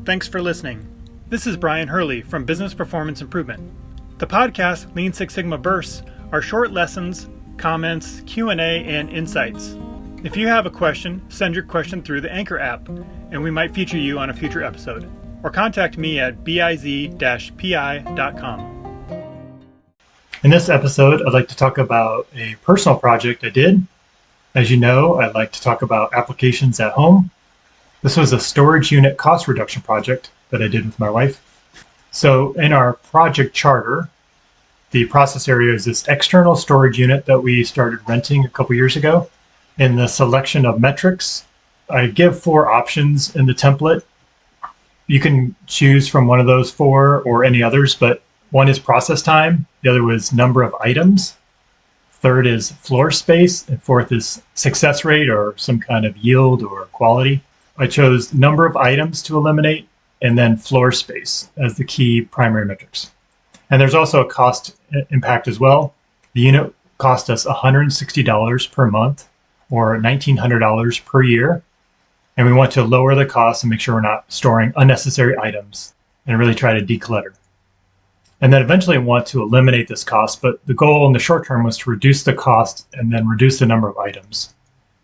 thanks for listening. This is Brian Hurley from Business Performance Improvement. The podcast Lean Six Sigma Bursts are short lessons, comments, Q&A, and insights. If you have a question, send your question through the Anchor app, and we might feature you on a future episode. Or contact me at biz-pi.com. In this episode, I'd like to talk about a personal project I did. As you know, I like to talk about applications at home. This was a storage unit cost reduction project that I did with my wife. So in our project charter, the process area is this external storage unit that we started renting a couple years ago. In the selection of metrics, I give 4 options in the template. You can choose from one of those 4 or any others, but one is process time, the other was number of items, third is floor space, and fourth is success rate or some kind of yield or quality. I chose number of items to eliminate and then floor space as the key primary metrics. And there's also a cost impact as well. The unit cost us $160 per month or $1,900 per year. And we want to lower the cost and make sure we're not storing unnecessary items and really try to declutter. And then eventually want to eliminate this cost, but the goal in the short term was to reduce the cost and then reduce the number of items.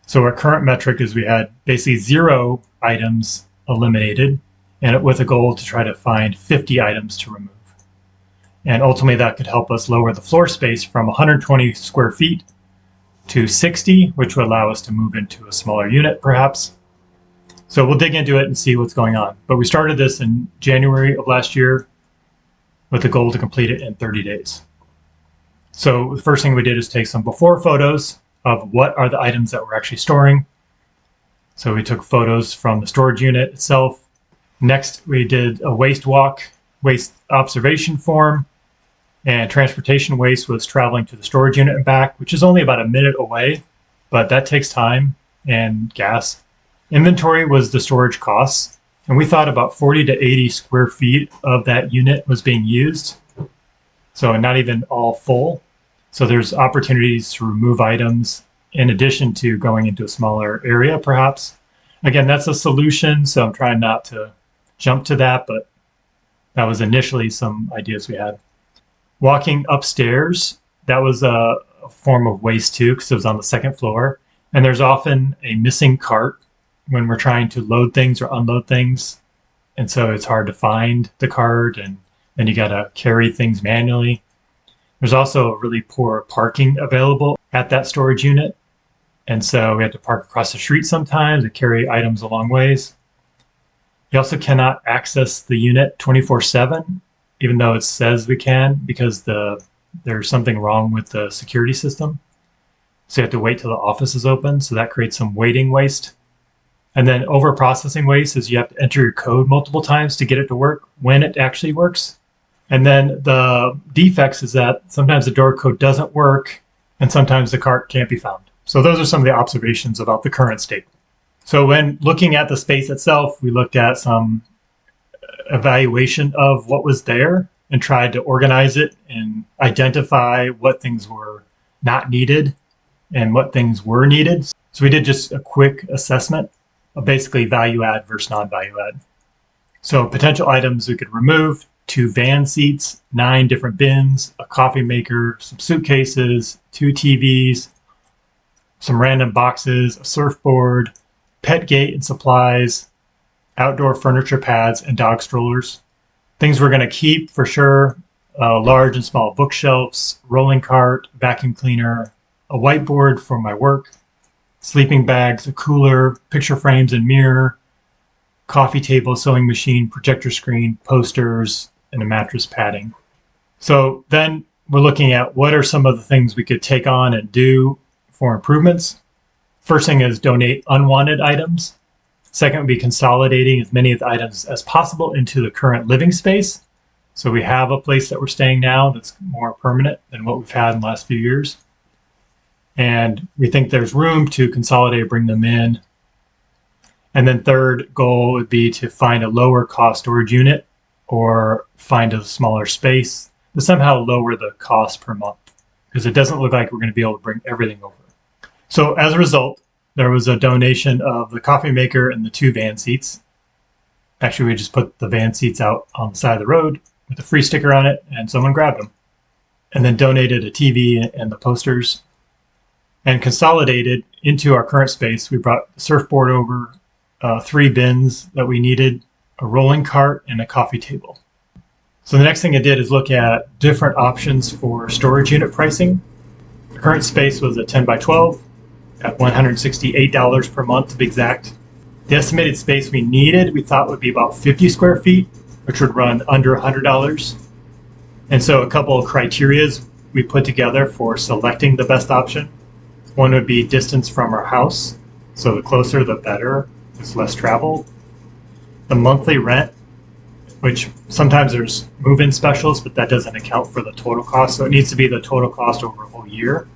So our current metric is we had basically 0 items eliminated, and with a goal to try to find 50 items to remove. And ultimately that could help us lower the floor space from 120 square feet to 60, which would allow us to move into a smaller unit perhaps. So we'll dig into it and see what's going on. But we started this in January of last year with the goal to complete it in 30 days. So the first thing we did is take some before photos of what are the items that we're actually storing. So we took photos from the storage unit itself. Next, we did a waste walk, waste observation form, and transportation waste was traveling to the storage unit and back, which is only about a minute away, but that takes time and gas. Inventory was the storage costs, and we thought about 40 to 80 square feet of that unit was being used, so not even all full. So there's opportunities to remove items in addition to going into a smaller area, perhaps. Again, that's a solution, so I'm trying not to jump to that, but that was initially some ideas we had. Walking upstairs, that was a form of waste too, because it was on the second floor. And there's often a missing cart when we're trying to load things or unload things. And so it's hard to find the cart, and then you got to carry things manually. There's also really poor parking available at that storage unit. And so we have to park across the street sometimes and carry items a long ways. You also cannot access the unit 24/7, even though it says we can, because there's something wrong with the security system. So you have to wait till the office is open. So that creates some waiting waste. And then over-processing waste is you have to enter your code multiple times to get it to work when it actually works. And then the defects is that sometimes the door code doesn't work and sometimes the cart can't be found. So those are some of the observations about the current state. So when looking at the space itself, we looked at some evaluation of what was there and tried to organize it and identify what things were not needed and what things were needed. So we did just a quick assessment of basically value add versus non-value add. So potential items we could remove: 2 van seats, 9 different bins, a coffee maker, some suitcases, 2 TVs, some random boxes, a surfboard, pet gate and supplies, outdoor furniture pads, and dog strollers. Things we're going to keep for sure: large and small bookshelves, rolling cart, vacuum cleaner, a whiteboard for my work, sleeping bags, a cooler, picture frames and mirror, coffee table, sewing machine, projector screen, posters, and a mattress padding. So then we're looking at what are some of the things we could take on and do for improvements. First thing is donate unwanted items. Second would be consolidating as many of the items as possible into the current living space. So we have a place that we're staying now that's more permanent than what we've had in the last few years. And we think there's room to consolidate, bring them in. And then third goal would be to find a lower cost storage unit or find a smaller space to somehow lower the cost per month, because it doesn't look like we're going to be able to bring everything over. So as a result, there was a donation of the coffee maker and the 2 van seats. Actually, we just put the van seats out on the side of the road with a free sticker on it, and someone grabbed them. And then donated a TV and the posters. And consolidated into our current space, we brought the surfboard over, 3 bins that we needed, a rolling cart, and a coffee table. So the next thing I did is look at different options for storage unit pricing. The current space was a 10 by 12 at $168 per month to be exact. The estimated space we needed, we thought would be about 50 square feet, which would run under $100. And so a couple of criterias we put together for selecting the best option. One would be distance from our house. So the closer, the better. It's less travel. The monthly rent, which sometimes there's move-in specials, but that doesn't account for the total cost. So it needs to be the total cost over a whole year.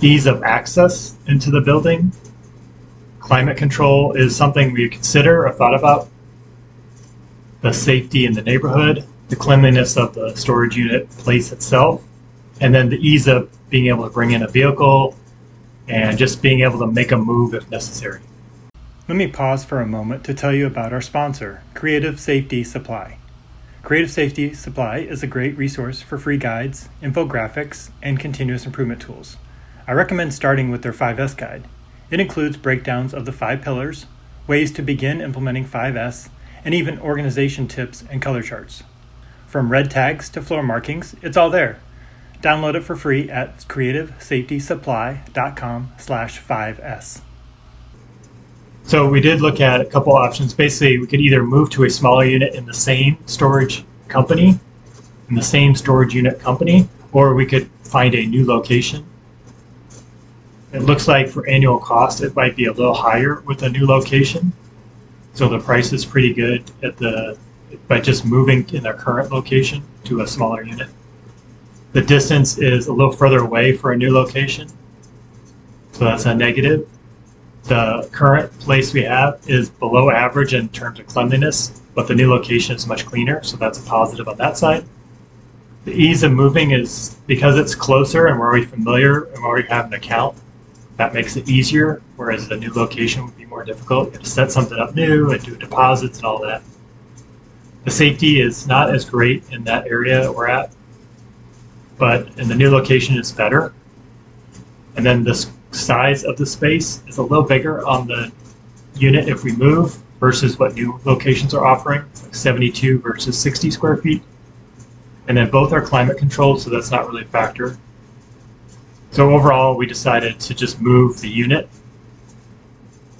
Ease of access into the building. Climate control is something we consider or thought about. The safety in the neighborhood, the cleanliness of the storage unit place itself, and then the ease of being able to bring in a vehicle and just being able to make a move if necessary. Let me pause for a moment to tell you about our sponsor, Creative Safety Supply. Creative Safety Supply is a great resource for free guides, infographics, and continuous improvement tools. I recommend starting with their 5S guide. It includes breakdowns of the 5 pillars, ways to begin implementing 5S, and even organization tips and color charts. From red tags to floor markings, it's all there. Download it for free at creativesafetysupply.com/5S. So we did look at a couple options. Basically, we could either move to a smaller unit in the same storage unit company, or we could find a new location. It looks like for annual cost, it might be a little higher with a new location. So the price is pretty good by just moving in their current location to a smaller unit. The distance is a little further away for a new location, so that's a negative. The current place we have is below average in terms of cleanliness, but the new location is much cleaner, so that's a positive on that side. The ease of moving is because it's closer and we're already familiar and we already have an account, that makes it easier, whereas the new location would be more difficult. You have to set something up new and do deposits and all that. The safety is not as great in that area that we're at, but in the new location it's better. And then the size of the space is a little bigger on the unit if we move versus what new locations are offering, like 72 versus 60 square feet. And then both are climate controlled, so that's not really a factor. So overall, we decided to just move the unit.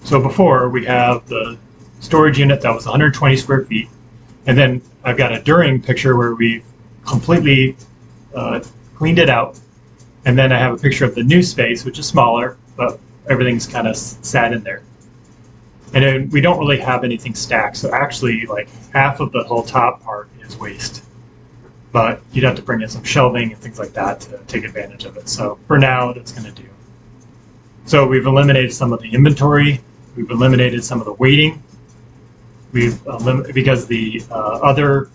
So before, we have the storage unit that was 120 square feet. And then I've got a during picture where we've completely cleaned it out. And then I have a picture of the new space, which is smaller, but everything's kind of sat in there. And then we don't really have anything stacked. So actually, like half of the whole top part is waste. But you'd have to bring in some shelving and things like that to take advantage of it. So for now, that's going to do. So we've eliminated some of the inventory. We've eliminated some of the weighting. Because the other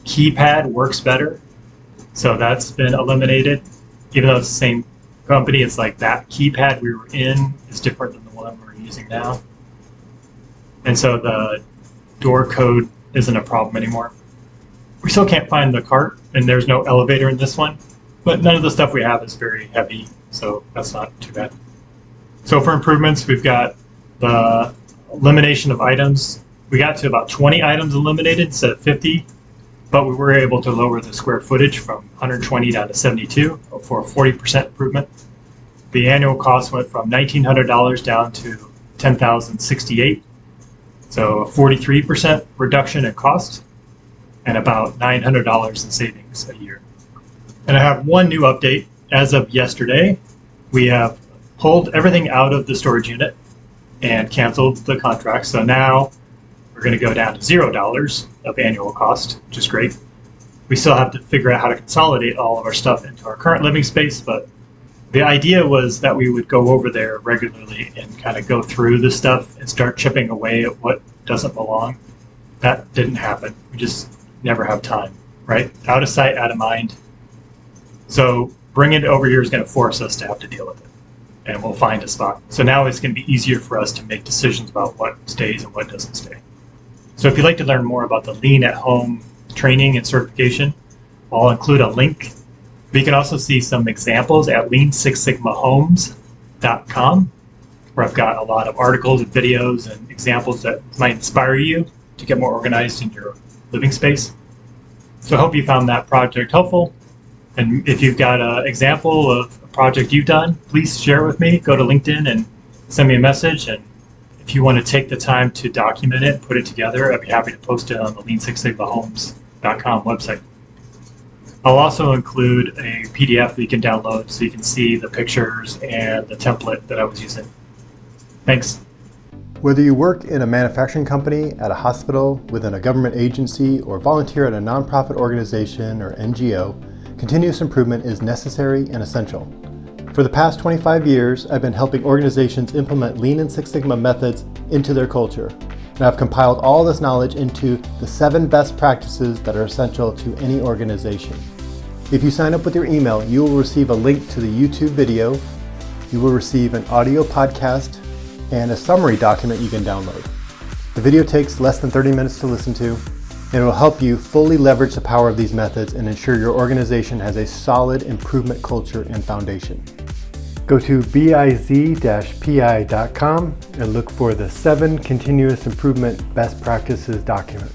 keypad works better. So that's been eliminated. Even though it's the same company, it's like that keypad we were in is different than the one we're using now. And so the door code isn't a problem anymore. We still can't find the cart, and there's no elevator in this one, but none of the stuff we have is very heavy, so that's not too bad. So for improvements, we've got the elimination of items. We got to about 20 items eliminated instead of 50, but we were able to lower the square footage from 120 down to 72 for a 40% improvement. The annual cost went from $1,900 down to $10,068, so a 43% reduction in cost and about $900 in savings a year. And I have one new update. As of yesterday, we have pulled everything out of the storage unit and canceled the contract. So now we're going to go down to $0 of annual cost, which is great. We still have to figure out how to consolidate all of our stuff into our current living space, but the idea was that we would go over there regularly and kind of go through the stuff and start chipping away at what doesn't belong. That didn't happen. We just never have time, right? Out of sight, out of mind. So bringing it over here is going to force us to have to deal with it, and we'll find a spot. So now it's going to be easier for us to make decisions about what stays and what doesn't stay. So if you'd like to learn more about the Lean at Home training and certification, I'll include a link. But you can also see some examples at lean6sigmahomes.com, where I've got a lot of articles and videos and examples that might inspire you to get more organized in your living space. So I hope you found that project helpful. And if you've got an example of a project you've done, please share it with me. Go to LinkedIn and send me a message. And if you want to take the time to document it, put it together, I'd be happy to post it on the lean6sigmahomes.com website. I'll also include a PDF that you can download so you can see the pictures and the template that I was using. Thanks. Whether you work in a manufacturing company, at a hospital, within a government agency, or volunteer at a nonprofit organization or NGO, continuous improvement is necessary and essential. For the past 25 years, I've been helping organizations implement Lean and Six Sigma methods into their culture. And I've compiled all this knowledge into the 7 best practices that are essential to any organization. If you sign up with your email, you will receive a link to the YouTube video, you will receive an audio podcast, and a summary document you can download. The video takes less than 30 minutes to listen to, and it will help you fully leverage the power of these methods and ensure your organization has a solid improvement culture and foundation. Go to biz-pi.com and look for the 7 Continuous Improvement Best Practices document.